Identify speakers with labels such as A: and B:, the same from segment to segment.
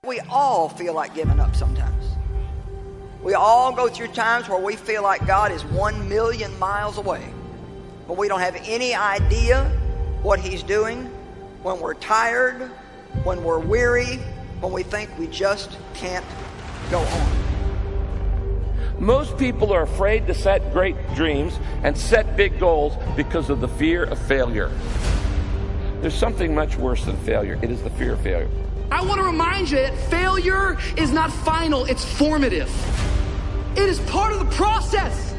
A: We all feel like giving up sometimes. We all go through times where we feel like God is 1,000,000 miles away, but we don't have any idea what He's doing when we're tired, when we're weary, when we think we just can't go on.
B: Most people are afraid to set great dreams and set big goals because of the fear of failure. There's something much worse than failure. It is the fear of failure.
C: I want to remind you that failure is not final, it's formative. It is part of the process.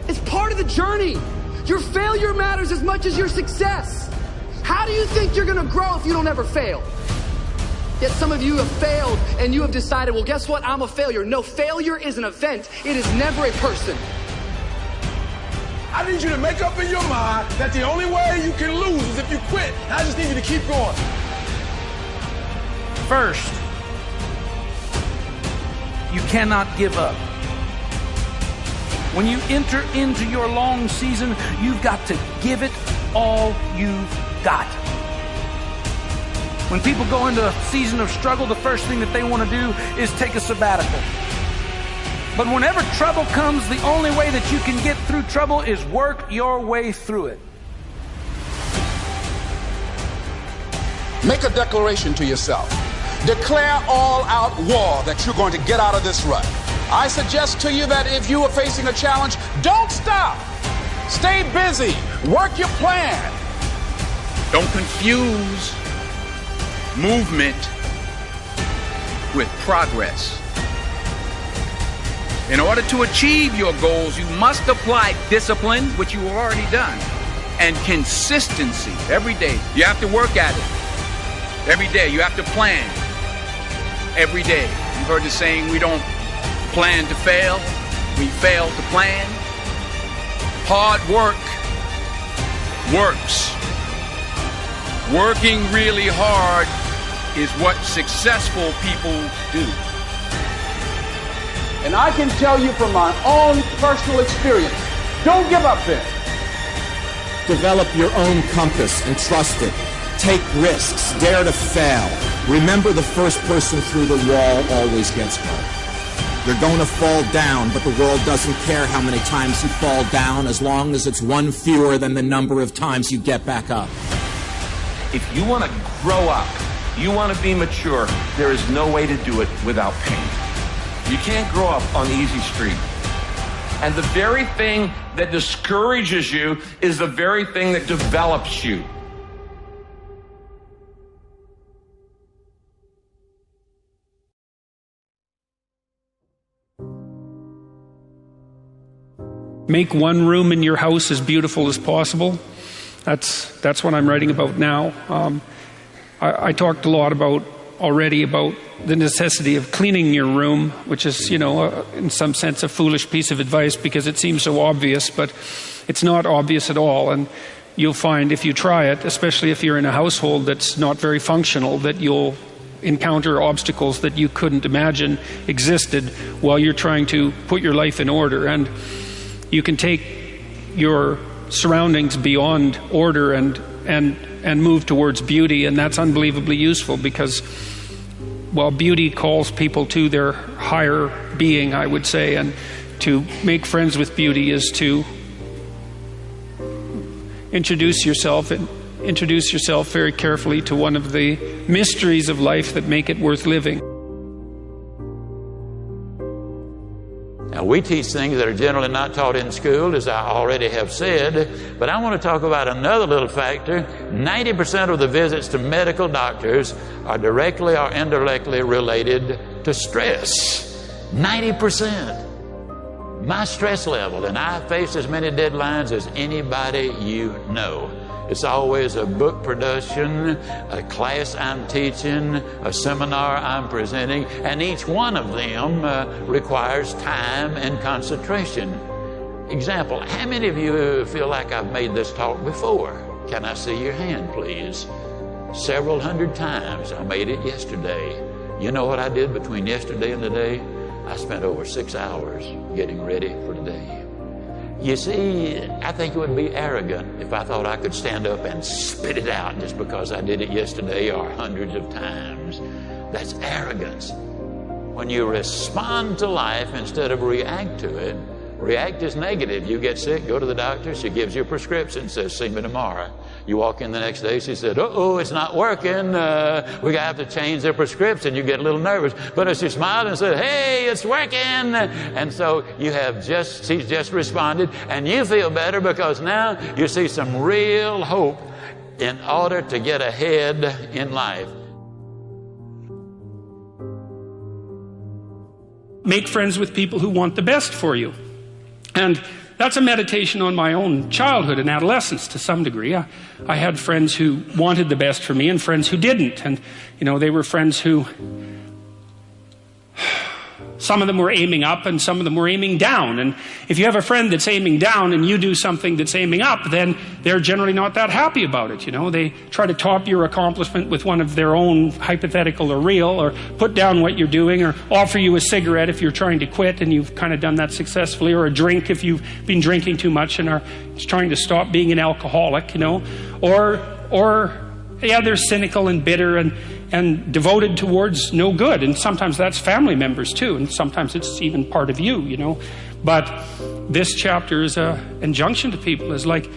C: It's part of the journey. Your failure matters as much as your success. How do you think you're going to grow if you don't ever fail? Yet some of you have failed and you have decided, well, guess what? I'm a failure. No, failure is an event. It is never a person.
D: I need you to make up in your mind that the only way you can lose is if you quit. I just need you to keep going.
E: First, you cannot give up. When you enter into your long season, you've got to give it all you've got. When people go into a season of struggle, the first thing that they want to do is take a sabbatical. But whenever trouble comes, the only way that you can get through trouble is work your way through it.
F: Make a declaration to yourself. Declare all-out war that you're going to get out of this rut. I suggest to you that if you are facing a challenge, don't stop. Stay busy. Work your plan.
G: Don't confuse movement with progress. In order to achieve your goals, you must apply discipline, which you have already done, and consistency every day. You have to work at it. Every day you have to plan. Every day. You've heard the saying, we don't plan to fail, we fail to plan. Hard work works. Working really hard is what successful people do.
F: And I can tell you from my own personal experience, don't give up then.
H: Develop your own compass and trust it. Take risks, dare to fail. Remember, the first person through the wall always gets hurt. You're going to fall down, but the world doesn't care how many times you fall down as long as it's one fewer than the number of times you get back up.
B: If you want to grow up, you want to be mature, there is no way to do it without pain. You can't grow up on easy street. And the very thing that discourages you is the very thing that develops you.
I: Make one room in your house as beautiful as possible. That's what I'm writing about now. I talked a lot already about the necessity of cleaning your room, which is, in some sense a foolish piece of advice because it seems so obvious, but it's not obvious at all. And you'll find if you try it, especially if you're in a household that's not very functional, that you'll encounter obstacles that you couldn't imagine existed while you're trying to put your life in order. And you can take your surroundings beyond order and move towards beauty, and that's unbelievably useful because, while beauty calls people to their higher being, I would say, and to make friends with beauty is to introduce yourself very carefully to one of the mysteries of life that make it worth living.
J: Now, we teach things that are generally not taught in school, as I already have said, but I want to talk about another little factor. 90% of the visits to medical doctors are directly or indirectly related to stress. 90%. My stress level, and I face as many deadlines as anybody you know. It's always a book production, a class I'm teaching, a seminar I'm presenting, and each one of them requires time and concentration. Example, how many of you feel like I've made this talk before? Can I see your hand, please? Several hundred times. I made it yesterday. You know what I did between yesterday and today? I spent over 6 hours getting ready for today. You see, I think it would be arrogant if I thought I could stand up and spit it out just because I did it yesterday or hundreds of times. That's arrogance. When you respond to life instead of react to it, react is negative. You get sick, go to the doctor, she gives you a prescription, says, see me tomorrow. You walk in the next day, she said, uh-oh, it's not working. We're going to have to change the prescription. You get a little nervous. But if she smiled and said, hey, it's working. And so she's just responded, and you feel better because now you see some real hope in order to get ahead in life.
I: Make friends with people who want the best for you. And that's a meditation on my own childhood and adolescence to some degree. I had friends who wanted the best for me and friends who didn't. And, they were friends who, some of them were aiming up and some of them were aiming down. And if you have a friend that's aiming down and you do something that's aiming up, then they're generally not that happy about it. They try to top your accomplishment with one of their own, hypothetical or real, or put down what you're doing, or offer you a cigarette if you're trying to quit and you've kind of done that successfully, or a drink if you've been drinking too much and are trying to stop being an alcoholic, or they're cynical and bitter and devoted towards no good. And sometimes that's family members too, and sometimes it's even part of you, But this chapter is an injunction to people, is like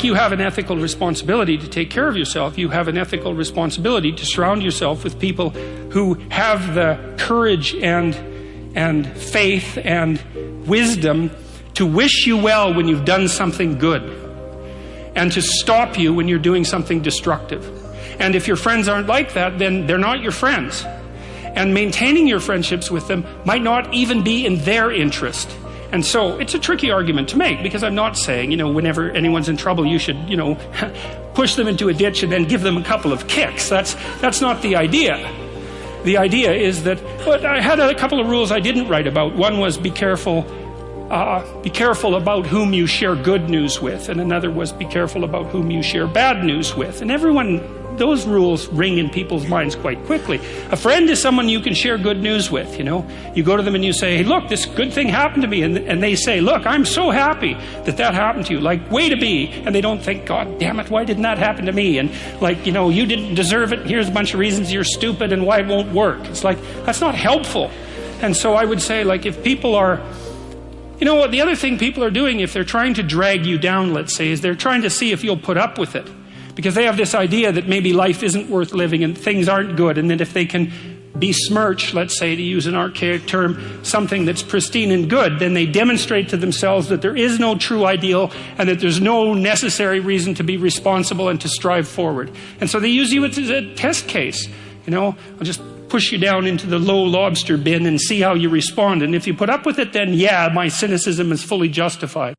I: you have an ethical responsibility to take care of yourself, you have an ethical responsibility to surround yourself with people who have the courage and faith and wisdom to wish you well when you've done something good, and to stop you when you're doing something destructive. And if your friends aren't like that, then they're not your friends. And maintaining your friendships with them might not even be in their interest. And so it's a tricky argument to make, because I'm not saying, whenever anyone's in trouble, you should, push them into a ditch and then give them a couple of kicks. That's not the idea. The idea is that, but I had a couple of rules I didn't write about. One was be careful about whom you share good news with, and another was be careful about whom you share bad news with. And those rules ring in people's minds quite quickly. A friend is someone you can share good news with, You go to them and you say, hey, look, this good thing happened to me. And they say, look, I'm so happy that happened to you. Like, way to be. And they don't think, God damn it, why didn't that happen to me? And you didn't deserve it. Here's a bunch of reasons you're stupid and why it won't work. It's like, that's not helpful. And so I would say, if people are, the other thing people are doing, if they're trying to drag you down, let's say, is they're trying to see if you'll put up with it. Because they have this idea that maybe life isn't worth living and things aren't good, and that if they can besmirch, let's say, to use an archaic term, something that's pristine and good, then they demonstrate to themselves that there is no true ideal and that there's no necessary reason to be responsible and to strive forward. And so they use you as a test case. I'll just push you down into the low lobster bin and see how you respond. And if you put up with it, then yeah, my cynicism is fully justified.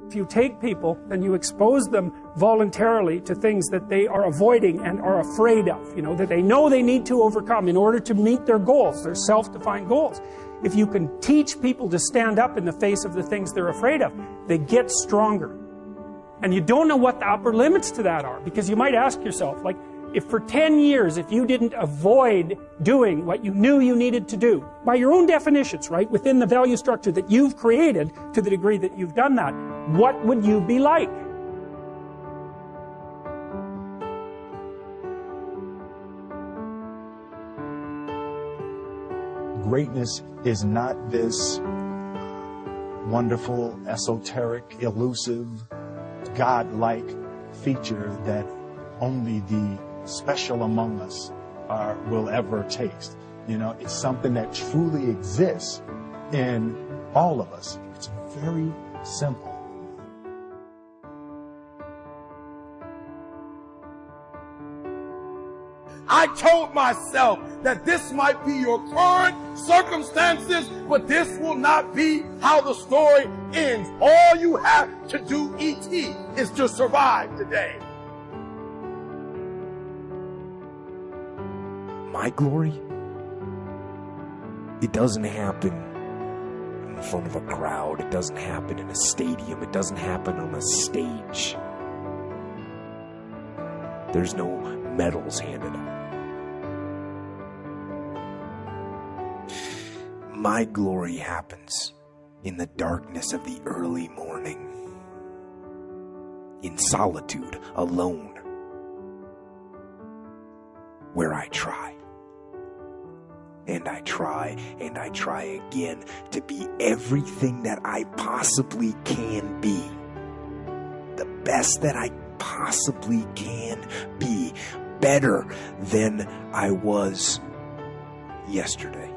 I: If you take people and you expose them voluntarily to things that they are avoiding and are afraid of, that they know they need to overcome in order to meet their goals, their self-defined goals. If you can teach people to stand up in the face of the things they're afraid of, they get stronger. And you don't know what the upper limits to that are, because you might ask yourself, if for 10 years, if you didn't avoid doing what you knew you needed to do, by your own definitions, right, within the value structure that you've created to the degree that you've done that, what would you be like?
K: Greatness is not this wonderful, esoteric, elusive, God-like feature that only the special among us will ever taste. It's something that truly exists in all of us. It's very simple.
D: I told myself that this might be your current circumstances, but this will not be how the story ends. All you have to do, E.T., is to survive today.
L: My glory, it doesn't happen in front of a crowd. It doesn't happen in a stadium. It doesn't happen on a stage. There's no medals handed out. My glory happens in the darkness of the early morning, in solitude, alone, where I try. And I try and I try again to be everything that I possibly can be. The best that I possibly can be. Better than I was yesterday.